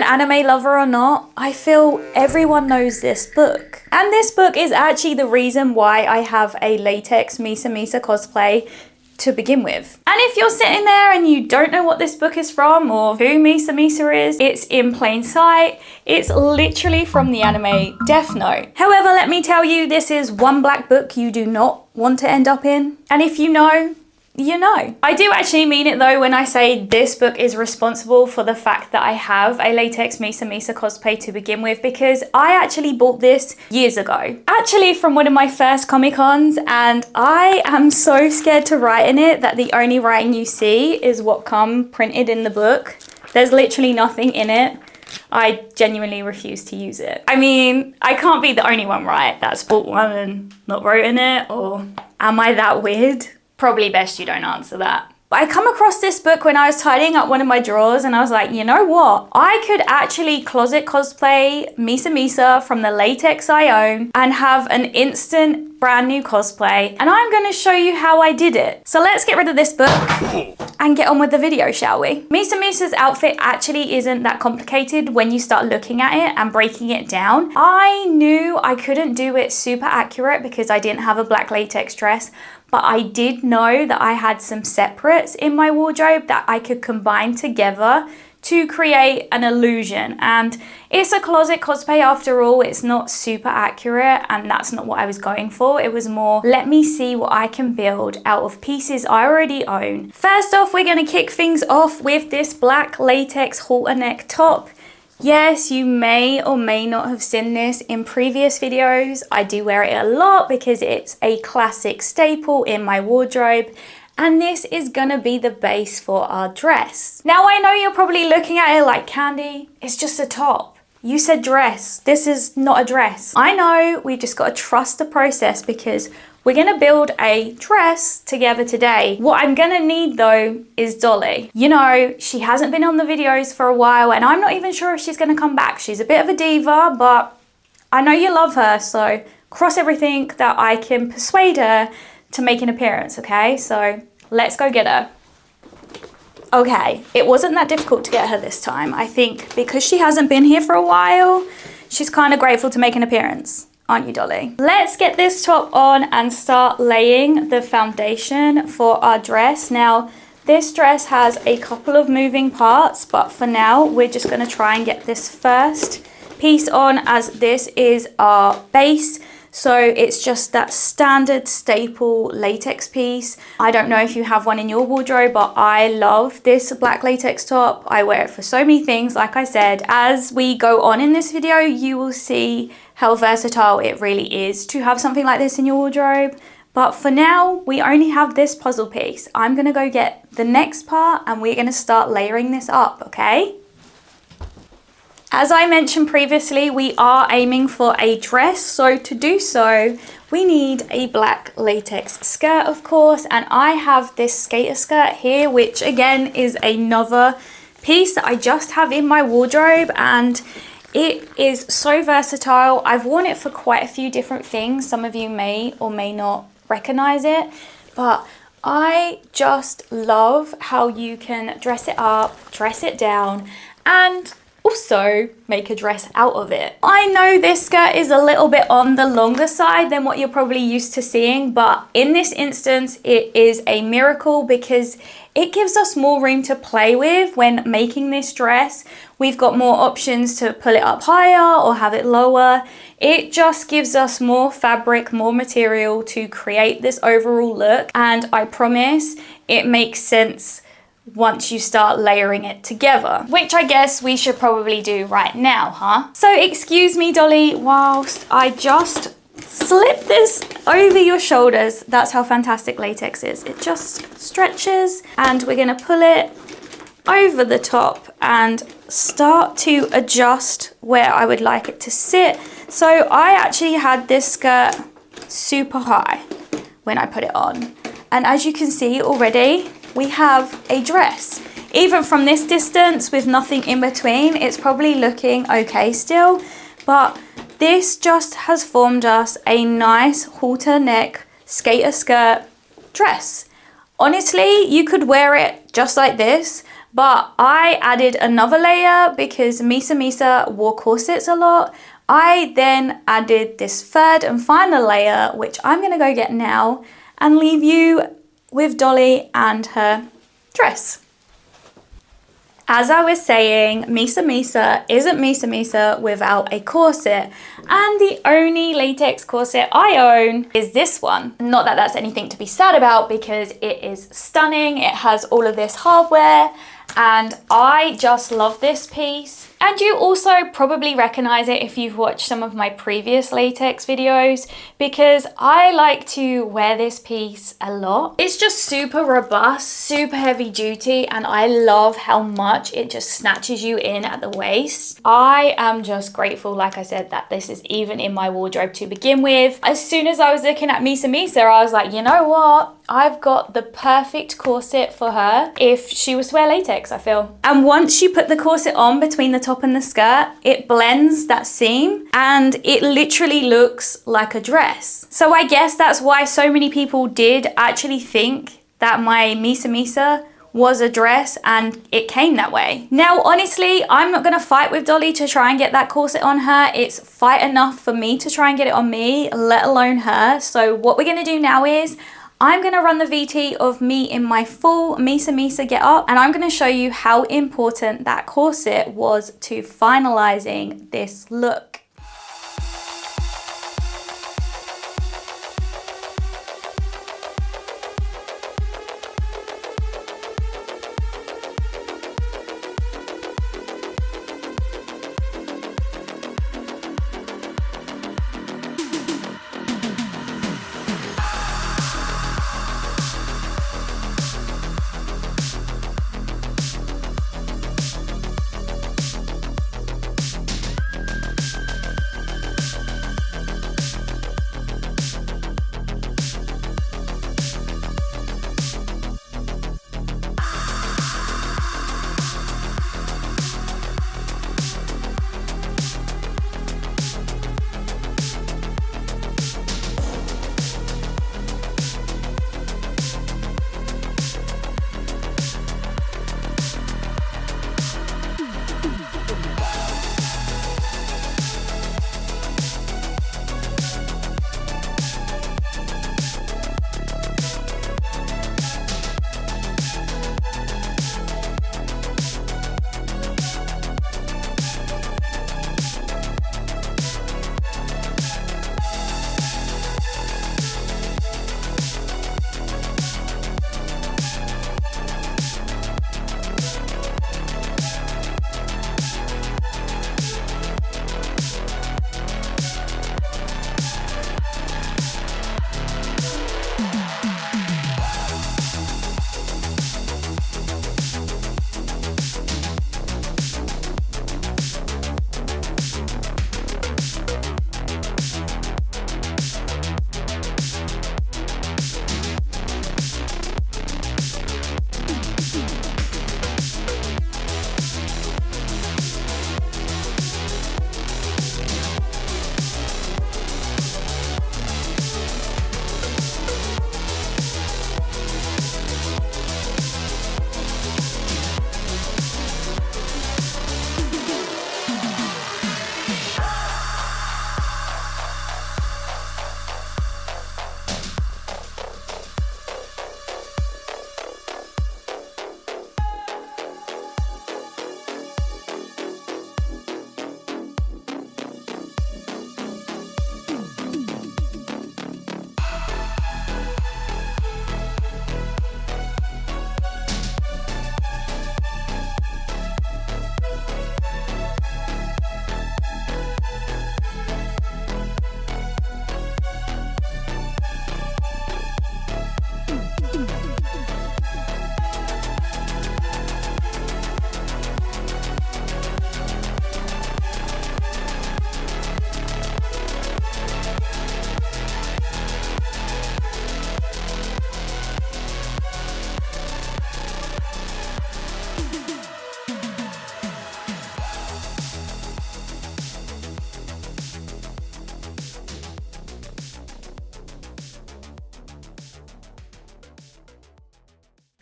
anime lover or not, I feel everyone knows this book. And this book is actually the reason why I have a Latex Misa Misa cosplay to begin with. And if you're sitting there and you don't know what this book is from or who Misa Misa is, it's in plain sight. It's literally from the anime Death Note. However, let me tell you, this is one black book you do not want to end up in. And if you know, you know. I do actually mean it though when I say this book is responsible for the fact that I have a Latex Misa Misa cosplay to begin with, because I actually bought this years ago. Actually from one of my first Comic-Cons, and I am so scared to write in it that the only writing you see is what come printed in the book. There's literally nothing in it. I genuinely refuse to use it. I mean, I can't be the only one, right, that's bought one and not wrote in it, or am I that weird? Probably best you don't answer that. But I come across this book when I was tidying up one of my drawers and I was like, you know what? I could actually closet cosplay Misa Misa from the latex I own and have an instant brand new cosplay. And I'm gonna show you how I did it. So let's get rid of this book and get on with the video, shall we? Misa Misa's outfit actually isn't that complicated when you start looking at it and breaking it down. I knew I couldn't do it super accurate because I didn't have a black latex dress, but I did know that I had some separates in my wardrobe that I could combine together to create an illusion. And it's a closet cosplay after all, it's not super accurate, and that's not what I was going for. It was more, let me see what I can build out of pieces I already own. First off, we're gonna kick things off with this black latex halter neck top. Yes, you may or may not have seen this in previous videos. I do wear it a lot because it's a classic staple in my wardrobe. And this is gonna be the base for our dress. Now I know you're probably looking at it like, Candy, it's just a top. You said dress, this is not a dress. I know, we've just gotta trust the process because we're gonna build a dress together today. What I'm gonna need though is Dolly. You know, she hasn't been on the videos for a while and I'm not even sure if she's gonna come back. She's a bit of a diva, but I know you love her, so cross everything that I can persuade her to make an appearance, okay? So let's go get her. Okay, it wasn't that difficult to get her this time. I think because she hasn't been here for a while, she's kind of grateful to make an appearance. Aren't you, Dolly? Let's get this top on and start laying the foundation for our dress. Now, this dress has a couple of moving parts, but for now, we're just gonna try and get this first piece on, as this is our base. So it's just that standard staple latex piece. I don't know if you have one in your wardrobe, but I love this black latex top. I wear it for so many things, like I said. As we go on in this video, you will see how versatile it really is to have something like this in your wardrobe. But for now, we only have this puzzle piece. I'm gonna go get the next part and we're gonna start layering this up, okay? As I mentioned previously, we are aiming for a dress, so to do so, we need a black latex skirt, of course, and I have this skater skirt here, which again is another piece that I just have in my wardrobe, and it is so versatile. I've worn it for quite a few different things. Some of you may or may not recognize it, but I just love how you can dress it up, dress it down, and also make a dress out of it. I know this skirt is a little bit on the longer side than what you're probably used to seeing, but in this instance it is a miracle because it gives us more room to play with when making this dress. We've got more options to pull it up higher or have it lower. It just gives us more fabric, more material to create this overall look, and I promise it makes sense once you start layering it together, which I guess we should probably do right now, huh? So excuse me, Dolly, whilst I just slip this over your shoulders. That's how fantastic latex is. It just stretches, and we're gonna pull it over the top and start to adjust where I would like it to sit. So I actually had this skirt super high when I put it on, and as you can see already, we have a dress. Even from this distance with nothing in between, it's probably looking okay still, but this just has formed us a nice halter neck skater skirt dress. Honestly, you could wear it just like this, but I added another layer because Misa Misa wore corsets a lot. I then added this third and final layer, which I'm gonna go get now and leave you with Dolly and her dress. As I was saying, Misa Misa isn't Misa Misa without a corset, and the only latex corset I own is this one. Not that that's anything to be sad about because it is stunning. It has all of this hardware and I just love this piece. And you also probably recognize it if you've watched some of my previous latex videos because I like to wear this piece a lot. It's just super robust, super heavy duty, and I love how much it just snatches you in at the waist. I am just grateful, like I said, that this is even in my wardrobe to begin with. As soon as I was looking at Misa Misa, I was like, you know what? I've got the perfect corset for her if she was to wear latex, I feel. And once you put the corset on between the top and the skirt, it blends that seam and it literally looks like a dress. So I guess that's why so many people did actually think that my Misa Misa was a dress and it came that way. Now, honestly, I'm not gonna fight with Dolly to try and get that corset on her. It's fight enough for me to try and get it on me, let alone her. So what we're gonna do now is I'm gonna run the VT of me in my full Misa Misa get up, and I'm gonna show you how important that corset was to finalizing this look.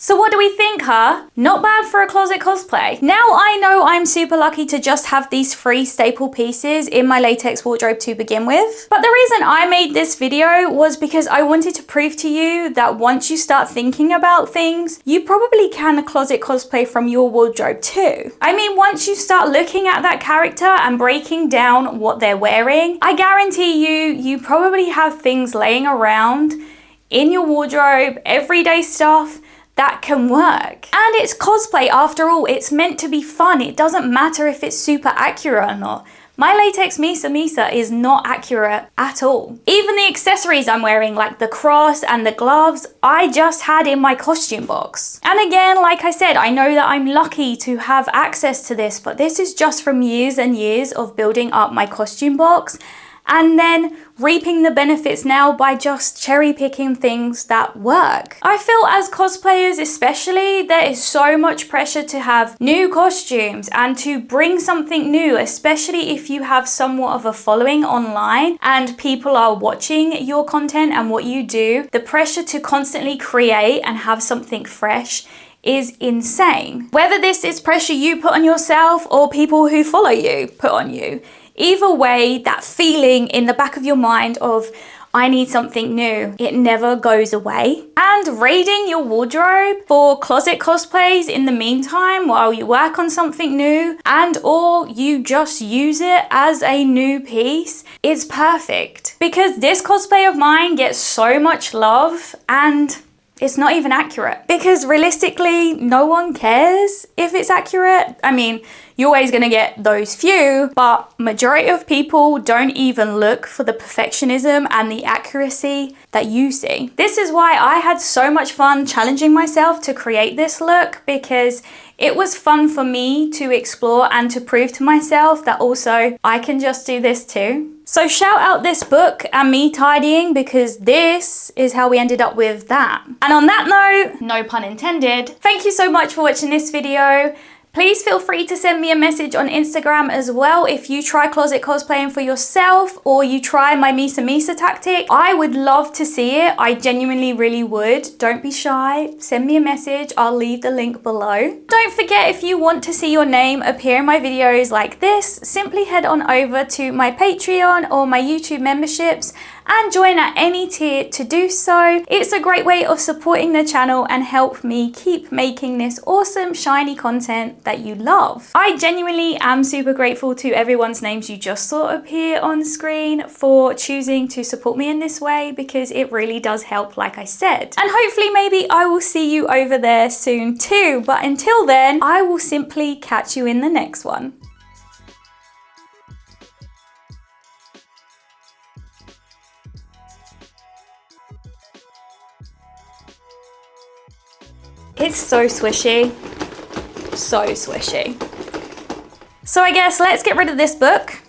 So what do we think, huh? Not bad for a closet cosplay. Now I know I'm super lucky to just have these 3 staple pieces in my latex wardrobe to begin with. But the reason I made this video was because I wanted to prove to you that once you start thinking about things, you probably can closet cosplay from your wardrobe too. I mean, once you start looking at that character and breaking down what they're wearing, I guarantee you probably have things laying around in your wardrobe, everyday stuff, that can work. And it's cosplay after all, it's meant to be fun. It doesn't matter if it's super accurate or not. My Latex Misa Misa is not accurate at all. Even the accessories I'm wearing, like the cross and the gloves, I just had in my costume box. And again, like I said, I know that I'm lucky to have access to this, but this is just from years and years of building up my costume box and then reaping the benefits now by just cherry picking things that work. I feel as cosplayers especially, there is so much pressure to have new costumes and to bring something new, especially if you have somewhat of a following online and people are watching your content and what you do. The pressure to constantly create and have something fresh is insane. Whether this is pressure you put on yourself or people who follow you put on you. Either way, that feeling in the back of your mind of, I need something new, it never goes away. And raiding your wardrobe for closet cosplays in the meantime while you work on something new and or you just use it as a new piece is perfect. Because this cosplay of mine gets so much love and it's not even accurate. Because realistically, no one cares if it's accurate. I mean, you're always gonna get those few, but majority of people don't even look for the perfectionism and the accuracy that you see. This is why I had so much fun challenging myself to create this look, because it was fun for me to explore and to prove to myself that also I can just do this too. So shout out this book and me tidying, because this is how we ended up with that. And on that note, no pun intended, thank you so much for watching this video. Please feel free to send me a message on Instagram as well if you try closet cosplaying for yourself or you try my Misa Misa tactic. I would love to see it. I genuinely really would. Don't be shy. Send me a message. I'll leave the link below. Don't forget, if you want to see your name appear in my videos like this, simply head on over to my Patreon or my YouTube memberships and join at any tier to do so. It's a great way of supporting the channel and help me keep making this awesome shiny content that you love. I genuinely am super grateful to everyone's names you just saw appear on screen for choosing to support me in this way, because it really does help, like I said. And hopefully maybe I will see you over there soon too, but until then, I will simply catch you in the next one. It's so swishy, so swishy. So I guess let's get rid of this book